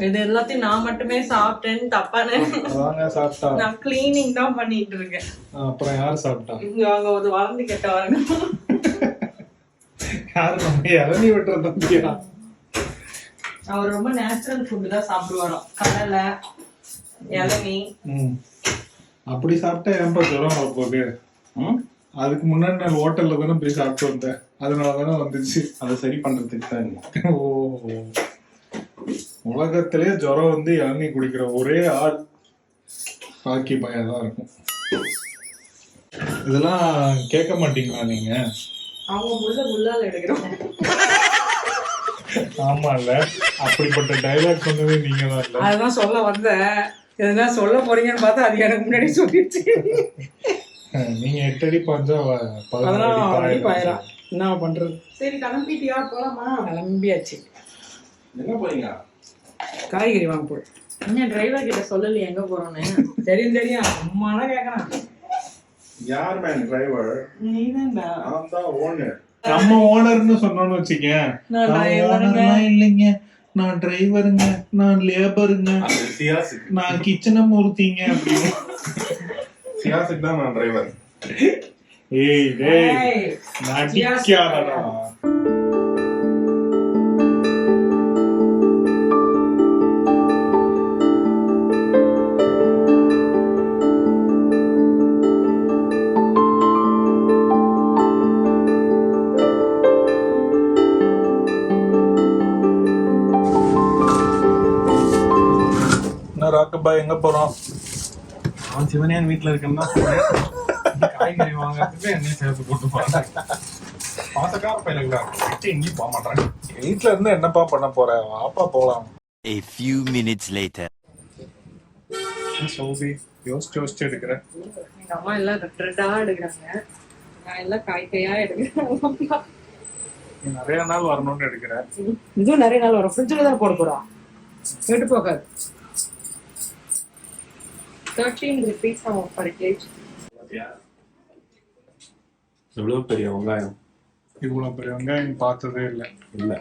இது எல்லாத்தையும் நான் மட்டுமே சாப்பிட்டேன்னு தப்பான சாப்பிட்டா நான் கிளீனிங் தான் பண்ணிட்டு இருக்கேன். அப்புறம் யாரு சாப்பிட்டா? இங்க அவங்க ஒரு வளர்ந்து கெட்டவங்க. யாரு நம்ம இளநீ வெட்டுற தம்பியா? அவர் ரொம்ப நேச்சுரல் ஃபுட் தான் சாப்பிடுவாராம். கடலை, இளநீ. அப்படி சாப்பிட்டா ஏன்பா ஜுரம் வர போகுது? அதுக்கு முன்னாடி நான் ஹோட்டல்ல தானே போய் சாப்பிட்டு வந்தேன், அதனாலதானே வந்துச்சு. அதை சரி பண்றதுக்கு தான். ஓ, உலகத்திலே ஜுரம் வந்து இளநீ குடிக்கிற ஒரே ஆள் பாக்கி பையன் தான் இருக்கும். இதெல்லாம் கேட்க மாட்டீங்களா நீங்க? அவங்க முள்ளால எடுக்கிறோம். ஆமா இல்ல, அப்படிப்பட்ட டைலாக் சொன்னதே நீங்க தான் இல்ல. அதுதான் சொல்ல வந்தேன். எதுனா சொல்ல போறீங்கன்னு பார்த்தா அது எனக்கு முன்னாடி சொல்லிடுச்சு. நீங்க 8 அடி பாஞ்சா 11 அடி பாயிரம். என்ன பண்றது? சரி கிளம்பிட்டியா? போலாமா? கிளம்பியாச்சு. எங்க போறீங்க? காய்கறி வாங்க போய். இன்னும் டிரைவர் கிட்ட சொல்லல எங்க போறோன்னு. தெரியும் அம்மானா கேக்குறான். யார் மேன் டிரைவர்? நீதான்டா. நான் தான் ஓனர். நம்ம ஓனர்னு சொன்னோம்னு வச்சுக்கேன், இல்லைங்க நான் டிரைவருங்க, நான் லேபருங்க, நான் கிச்சனை மூர்த்திங்க அப்படின்னு. சியாசுக்கு தான் நான் டிரைவர். ஏய் டேய் நடிக்காதடா. ராக்கபா எங்க போறோம்? அவன் சிவனியான் வீட்டுல இருக்கேன்னா காய்கறி வாங்கறதுக்கு என்ன சேர்த்து போட்டு போறாங்க. பாசக்கார பையனுங்களா எங்கேயும் போக மாட்டாங்க. வீட்டுல இருந்து என்னப்பா பண்ண போற? வாப்பா போலாம். A few minutes later. சோபி யோசிச்சு எடுக்கிறேன். எங்க அம்மா எல்லாம் ரெட்டா எடுக்கிறாங்க, நான் எல்லாம் காய்கையா எடுக்கிறேன். நிறைய நாள் வரணும்னு எடுக்கிறேன். இதுவும் நிறைய நாள் வரும். ஃப்ரிட்ஜில் தான் போட போறோம், கேட்டு போகாது. 13 rupees per kg. எவ்வளவு பெரிய வெங்காயம்! இவ்வளவு பெரிய வெங்காயம் பார்த்ததே இல்லை. இல்ல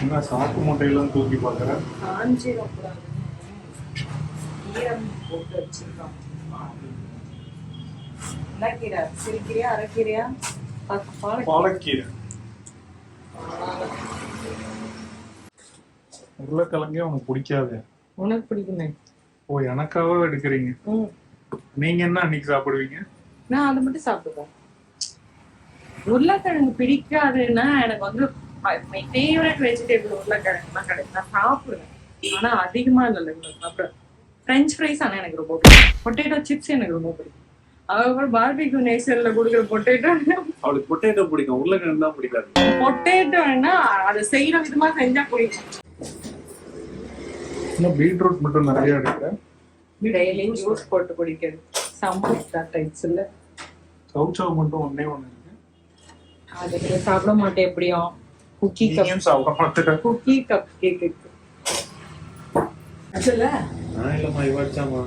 என்ன சாக்கு மூட்டையெல்லாம் தூக்கி பார்க்குறேன். காஞ்சிரம் கூடாது, ஈரம் போட்டு வச்சிருக்கோம். என்ன கீரை? சிறுகீரையா அரைக்கீரையா? பாலக்கீரை. உருளைக்கிழங்கே உனக்கு பிடிக்காது. உனக்கு பிடிக்குமே. ஓ, எனக்காக எடுக்கிறீங்க. நீங்க என்ன அன்னைக்கு சாப்பிடுவீங்க? நான் அதை மட்டும் சாப்பிடுவேன். உருளைக்கிழங்கு பிடிக்காதுன்னா எனக்கு வந்து மை ஃபேவரட் வெஜிடபிள் உருளைக்கிழங்குலாம் கிடையாது. நான் சாப்பிடுவேன், ஆனா அதிகமா இல்லை சாப்பிடுவேன். ஃப்ரெஞ்ச் ஃப்ரைஸ் ஆனா எனக்கு ரொம்ப பிடிக்கும். பொட்டேட்டோ சிப்ஸ் எனக்கு ரொம்ப பிடிக்கும். அதுக்கப்புறம் பார்பிக்யூ நேஷன்ல கொடுக்குற பொட்டேட்டோ. அவளுக்கு பொட்டேட்டோ பிடிக்கும், உருளைக்கிழங்கு தான் பிடிக்காது. பொட்டேட்டோன்னா அதை செய்யற விதமா செஞ்சா பிடிக்கும். பீட்ரூட் மட்டும் நிறைய எடுக்கிறேன். டெய்லி ஜூஸ் போட்டு குடிக்கிறது. சம்பா டைப்ஸ் இல்ல. சவுச்சவ் மட்டும் ஒண்ணே ஒண்ணு இருக்கு. அது சாப்பிட மாட்டேன். எப்படியும் குக்கி கப் சாப்பிட மாட்டேன். குக்கி கப் கேக் இருக்கு. அதுல நான் இல்லம்மா, இவாச்சாமா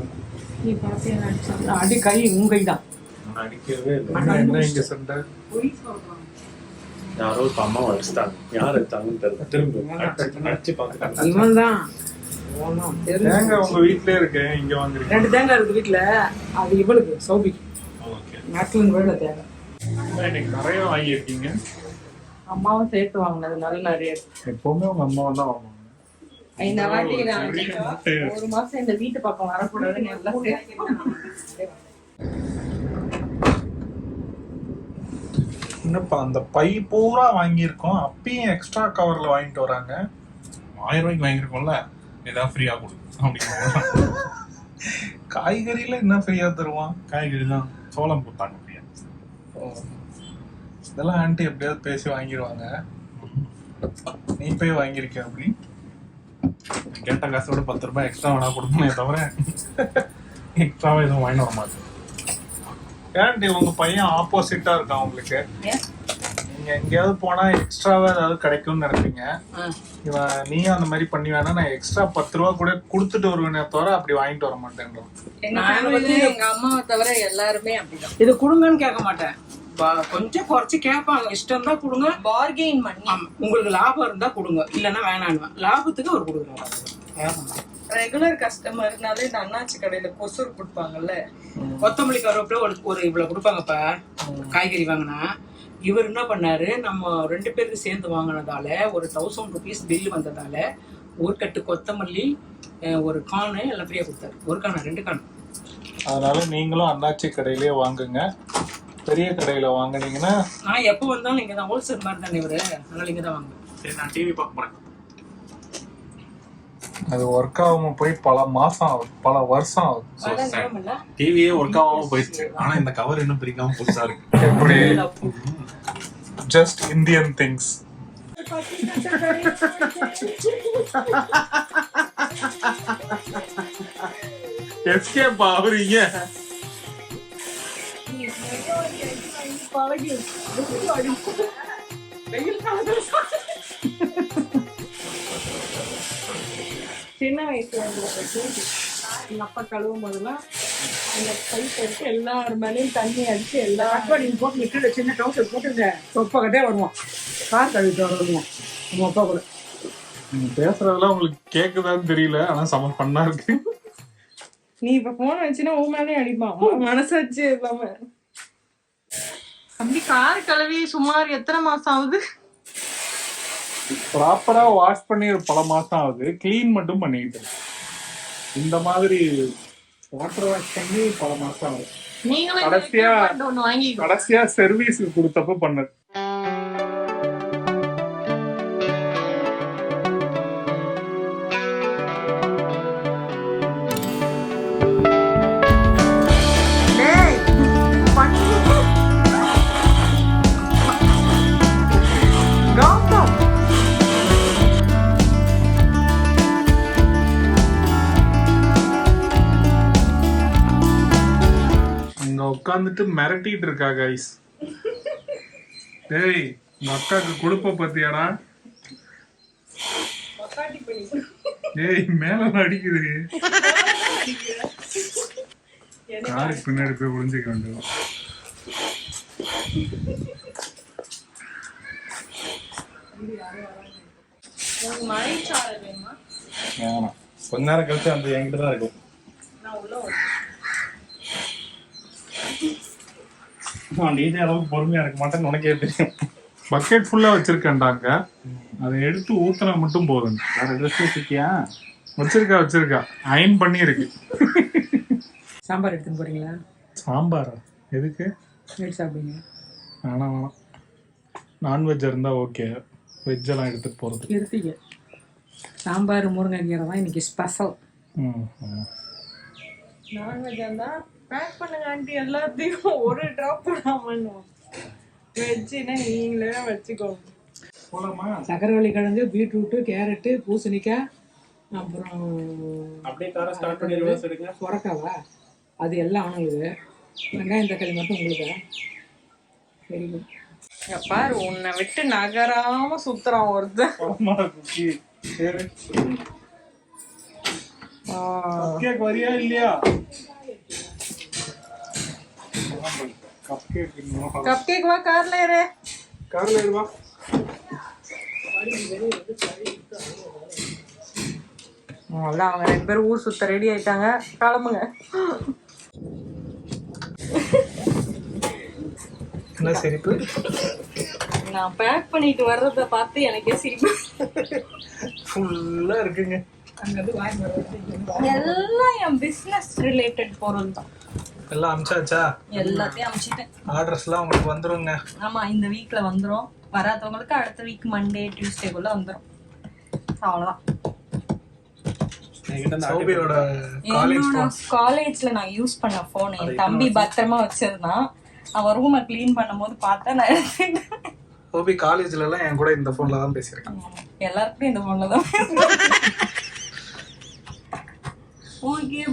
நீ பாத்தீங்கன்னா அடி கை உங்க கைதான். நான் அடிக்கவே இல்லை. என்ன இங்க சண்டை? பொய் சொல்றான். யாரோ இப்ப அம்மா அடிச்சிட்டாங்க. யார் அடிச்சாங்கன்னு தெரியல. திரும்ப அடிச்சு பாத்துட்டாங்க. இவன் தான். தேங்காய் உங்க வீட்லயே இருக்கு, இங்க வாங்குறீங்க? 2 தேங்காய் இருக்கு வீட்டுல. அது இவளுக்கு சௌபி நாட்டுல வேலை தேங்காய். இன்னைக்கு நிறைய வாங்கியிருக்கீங்க. அம்மாவும் சேர்த்து வாங்கினதுனால நிறைய இருக்கு. எப்பவுமே உங்க அம்மாவை தான் வாங்குவாங்க. இந்த வாட்டி நான் 1 மாசம் இந்த வீட்டு பக்கம் வரக்கூடாதுன்னு எல்லாம் என்னப்பா அந்த பை பூரா வாங்கியிருக்கோம், அப்பயும் எக்ஸ்ட்ரா கவர்ல வாங்கிட்டு வராங்க. 1000 ரூபாய்க்கு வாங்கிருக்கோம்ல, ஏதாவது ஃப்ரீயா கொடு அப்படின்னு. காய்கறியில என்ன ஃப்ரீயா தருவான்? காய்கறி தான் சோளம் கொடுத்தாங்க ஃப்ரீயா. இதெல்லாம் ஆண்டி எப்படியாவது பேசி வாங்கிடுவாங்க. நீ போய் வாங்கியிருக்க அப்படி? கேட்ட காசோட 10 ரூபாய் எக்ஸ்ட்ரா வேணா கொடுப்பேன் தவிர எக்ஸ்ட்ராவா எதுவும் வாங்கிட்டு வர மாட்டேன். ஆண்டி உங்க பையன் ஆப்போசிட்டா இருக்கான் உங்களுக்கு. நீங்க எங்கேயாவது போனா எக்ஸ்ட்ராவா ஏதாவது கிடைக்கும்னு நினைப்பீங்க. இவன் நீயும் அந்த மாதிரி பண்ணி வேணா, நான் எக்ஸ்ட்ரா 10 ரூபா கூட கொடுத்துட்டு வருவேனே தவிர அப்படி வாங்கிட்டு வர மாட்டேன். எங்க அம்மாவை தவிர எல்லாருமே அப்படிதான். இது குடுங்கன்னு கேட்க மாட்டேன். கொஞ்சம் குறைச்சு கேட்பாங்க. இஷ்டம் தான் கொடுங்க, பார்கெயின் பண்ணி. ஆமா, உங்களுக்கு லாபம் இருந்தா கொடுங்க, இல்லைன்னா வேணான்னு. லாபத்துக்கு அவர் கொடுக்குறாரு. ரெகுலர் கஸ்டமர்னாலே இந்த அண்ணாச்சி கடையில கொசூர் கொடுப்பாங்கல்ல, கொத்தமல்லி கருவேப்பிலை ஒரு இவ்வளவு கொடுப்பாங்கப்பா காய்கறி வாங்கினா. இவர் என்ன பண்ணாரு, நம்ம 2 பேருக்கு சேர்ந்து வாங்கினதால ஒரு 1000 rupees பில்லு வந்ததால ஒரு கட்டு கொத்தமல்லி, ஒரு காணு எல்லாம் ஃப்ரீயா கொடுத்தாரு. ஒரு காணு 2 காணு. அதனால நீங்களும் அண்ணாச்சி கடையிலேயே வாங்குங்க. பெரிய கடையில வாங்குனீங்கன்னா நான் எப்போ வந்தாலும் இங்க தான், ஹோல்சேல் மாதிரி தானே இவரு, அதனால இங்க தான் வாங்குவேன். சரி, நான் டிவி பார்க்க போறேன். அது ஒர்க் ஆகாம போய் பல மாசம் ஆகுது, பல வருஷம் ஆகுது. டிவியே ஒர்க் ஆகாம போயிடுச்சு. ஆனா இந்த கவர் இன்னும் பிரிக்காம புதுசா இருக்கு. எப்படி ஜஸ்ட் இந்தியன் திங்ஸ். எஸ்கேப் ஆகுறீங்க. சின்ன வயசுல எங்க அப்பா கழுவும் போதெல்லாம் அந்த பைப் எடுத்து எல்லார் மேலேயும் தண்ணி அடிச்சு எல்லா நீங்க போட்டு விட்டு சின்ன டவுசர் போட்டுங்க, சொப்பகத்தே வருவோம். கார் கழுவிட்டு வருவோம் நம்ம அப்பா கூட. நீங்க பேசுறதெல்லாம் உங்களுக்கு கேக்குதான்னு தெரியல, ஆனா செம பண்ணா இருக்கு. நீ இப்ப போன வச்சுன்னா உன் மேலே அடிப்பான், மனசாச்சு இல்லாம. அப்படி கார் கழுவி சுமார் எத்தனை மாசம் ஆகுது? ப்ராப்பரா வாஷ் பண்ணி பல மாசம் ஆகுது. கிளீன் மட்டும் பண்ணிக்கிட்டு இருக்கேன். இந்த மாதிரி வாட்டர் வாஷ் பண்ணி பல மாசம் ஆகுது. கடைசியா சர்வீஸ் கொடுத்தப்ப பண்ணது. உட்காந்துட்டு மிரட்டிட்டு இருக்கா கைஸ். டேய், உங்க அக்காக்கு கொடுப்ப பத்தியாடா? டேய், மேல அடிக்குது. யாருக்கு பின்னாடி போய் ஒளிஞ்சுக்க வேண்டியது. கொஞ்ச நேரம் கழிச்சு அந்த என்கிட்ட தான் இருக்கும். அளவுக்கு பொறுமையா இருக்க மாட்டேன்னு உனக்கே தெரியும். பக்கெட் ஃபுல்லா வச்சிருக்கேன்டாங்க, அதை எடுத்து ஊத்துனா மட்டும் போதும். வேற ட்ரெஸ் வச்சிருக்கியா? வச்சிருக்கா அயன் பண்ணி இருக்கு. சாம்பார் எடுத்துன்னு போறீங்களா? சாம்பாரா? எதுக்கு? சாப்பிடுங்க. வேணாம், நான்வெஜ் இருந்தா ஓகே, வெஜ் எல்லாம் எடுத்துட்டு போறது. எடுத்தீங்க சாம்பார் முருங்கைக்கீரை தான் இன்னைக்கு ஸ்பெஷல். நான்வெஜ் இருந்தா பேக் பண்ணுங்க ஆண்டி, எல்லாத்தையும் ஒரு ட்ராப் போடாம. வெஜ்ஜுன்னா நீங்களே வச்சுக்கோங்க. சக்கரவள்ளி கிழங்கு, பீட்ரூட்டு, கேரட்டு, பூசணிக்காய், அப்புறம் அப்படியே காரை ஸ்டார்ட் பண்ணி ரிவர்ஸ் எடுங்க. சொரக்காவா அது எல்லாம் அவனுங்களுக்கு. வெங்காயம் தக்காளி மட்டும் உங்களுக்கு. Very good. பாரு, உன்னை விட்டு நகராம சுத்துறான் ஒருத்தன். வரியா இல்லையா? கப் கேக் வா, கார்ல ஏறு. கார்ல ஏறுவா. அவ்வளோதான், அவங்க 2 பேரும் ஊர் சுத்த ரெடி ஆயிட்டாங்க, கிளம்புங்க. என்ன சிரிப்பு? நான் பேக் பண்ணிட்டு வர்றத பார்த்து எனக்கே சிரிப்பு. ஃபுல்லா இருக்குங்க. எல்லாம் என் பிசினஸ் ரிலேட்டட் பொருள் தான். எல்லாம் அமிச்சாச்சா? எல்லாத்தையும் அமிச்சிட்டேன். ஆர்டர்ஸ்லாம் உங்களுக்கு வந்துருங்க. ஆமா, இந்த வீக்ல வந்துரும். வராதவங்களுக்கு அடுத்த வீக் மண்டே டியூஸ்டேக்குள்ள வந்துரும். அவ்வளவுதான். சௌபியோட காலேஜ்ல நான் யூஸ் பண்ண போன் என் தம்பி பத்திரமா வச்சிருந்தான். அவன் ரூமை கிளீன் பண்ணும்போது பார்த்தா நான் எடுத்துட்டேன். சௌபி காலேஜ்ல எல்லாம் என் கூட இந்த போன்ல தான் பேசியிருக்கேன். எல்லாருக்கும் இந்த போன்ல தான். Okay,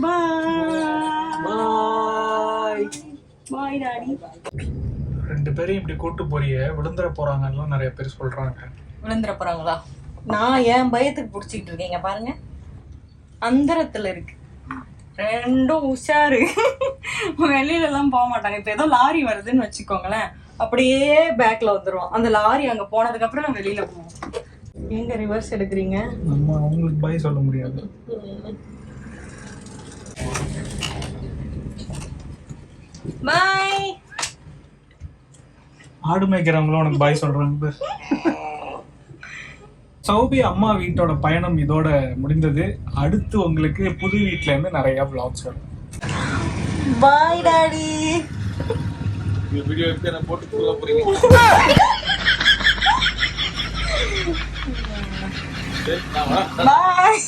bye daddy. 2 பேரையும் இப்படி கூட்டு போறியே, விழுந்துற போறாங்கன்னு நிறைய பேர் சொல்றாங்க. விழுந்துற போறாங்களா? நான் ஏன் பயத்துக்கு புடிச்சிட்டு இருக்கேங்க பாருங்க. அந்தரத்துல இருக்கு, 2ம் உஷாரு. வெளியில எல்லாம் போக மாட்டாங்க. இப்ப ஏதோ லாரி வருதுன்னு வச்சுக்கோங்களேன், அப்படியே பேக்ல வந்துருவோம். அந்த லாரி அங்க போனதுக்கு அப்புறம் நம்ம வெளியில போவோம். எங்க ரிவர்ஸ் எடுக்கிறீங்க? நம்ம அவங்களுக்கு பாய் சொல்ல முடியாது. பாய். ஆடு மேய்க்கிறவங்களும் உனக்கு பாய் சொல்றாங்க. சௌபி அம்மா வீட்டோட பயணம் இதோட முடிந்தது. அடுத்து உங்களுக்கு புது வீட்ல இருந்து நிறைய vlogs வரும். Bye daddy. இந்த வீடியோ எடுத்து என்ன போட்டு சொல்ல போறீங்க? பாய்.